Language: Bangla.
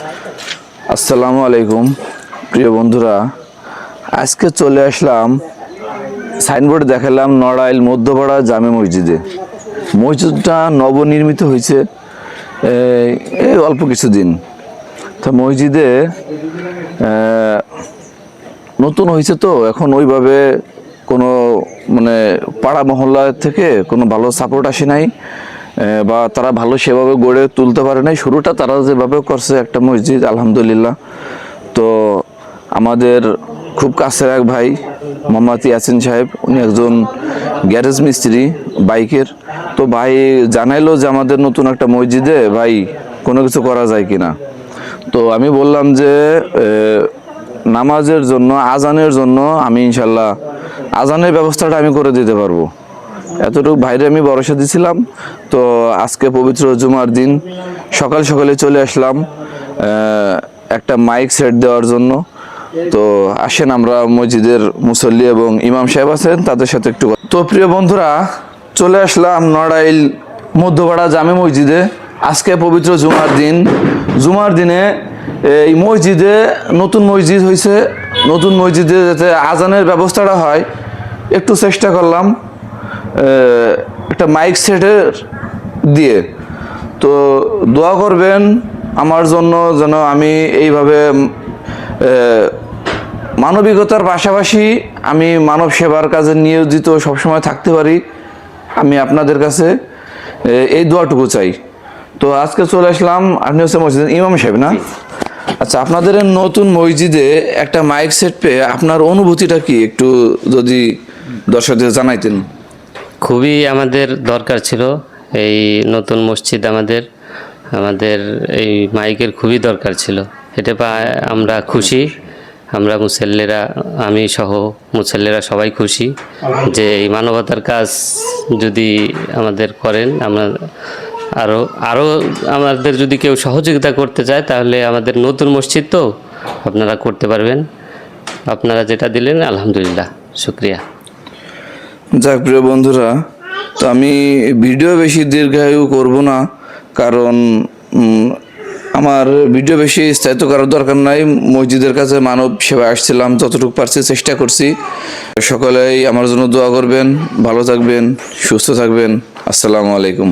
আসসালামু আলাইকুম প্রিয় বন্ধুরা, আজকে চলে আসলাম সাইনবোর্ড দেখালাম নড়াইল মধ্যপাড়া জামে মসজিদে। মসজিদটা নবনির্মিত হয়েছে এই অল্প কিছুদিন। তা মসজিদে নতুন হয়েছে, তো এখন ওইভাবে কোনো মানে পাড়া মহল্লা থেকে কোনো ভালো সাপোর্ট আসে নাই, বা তারা ভালো সেভাবে গড়ে তুলতে পারে নাই। শুরুটা তারা যেভাবে করছে একটা মসজিদ, আলহামদুলিল্লাহ। তো আমাদের খুব কাছের এক ভাই মোহাম্মদ ইয়াসিন সাহেব, উনি একজন গ্যারেজ মিস্ত্রি বাইকের। তো ভাই জানাইলো যে আমাদের নতুন একটা মসজিদে ভাই কোনো কিছু করা যায় কিনা। তো আমি বললাম যে নামাজের জন্য, আজানের জন্য আমি ইনশাল্লাহ আজানের ব্যবস্থাটা আমি করে দিতে পারবো, এতটুকু ভাইরে আমি ভরসা দিছিলাম। তো আজকে পবিত্র জুমার দিন সকাল সকালে চলে আসলাম একটা মাইক সেট দেওয়ার জন্য। তো আসেন আমরা মসজিদের মুসল্লি এবং ইমাম সাহেব আছেন তাদের সাথে একটু। তো প্রিয় বন্ধুরা, চলে আসলাম নড়াইল মধ্যপাড়া জামে মসজিদে। আজকে পবিত্র জুমার দিন। জুমার দিনে এই মসজিদে নতুন মসজিদ হয়েছে, নতুন মসজিদে যাতে আজানের ব্যবস্থাটা হয় একটু চেষ্টা করলাম একটা মাইক সেটের দিয়ে। তো দোয়া করবেন আমার জন্য, যেন আমি এইভাবে মানবিকতার পাশাপাশি আমি মানব সেবার কাজে নিয়োজিত সবসময় থাকতে পারি। আমি আপনাদের কাছে এই দোয়াটুকু চাই। তো আজকে চলে আসলাম, আপনি হচ্ছে মসজিদের ইমাম সাহেব না? আচ্ছা, আপনাদের নতুন মসজিদে একটা মাইক সেট পেয়ে আপনার অনুভূতিটা কি একটু যদি দর্শকদের জানাইতেন। খুবই আমাদের দরকার ছিল এই নতুন মসজিদ, আমাদের এই মাইকের খুবই দরকার ছিল। এটা পায় আমরা খুশি, আমরা মুসল্লিরা, আমি সহ মুসল্লিরা সবাই খুশি যে এই মানবতার কাজ যদি আমাদের করেন। আমরা আরও আমাদের যদি কেউ সহযোগিতা করতে চায় তাহলে আমাদের নতুন মসজিদ তো আপনারা করতে পারবেন। আপনারা যেটা দিলেন আলহামদুলিল্লাহ, শুকরিয়া। যাক প্রিয় বন্ধুরা, তো আমি ভিডিও বেশি দীর্ঘায়ু করব না, কারণ আমার ভিডিও বেশি স্থায়িত্ব করার দরকার নাই। মসজিদের কাছে মানব সেবা আসছিলাম, যতটুকু পারছি চেষ্টা করছি। সকলেই আমার জন্য দোয়া করবেন, ভালো থাকবেন, সুস্থ থাকবেন। আসসালামু আলাইকুম।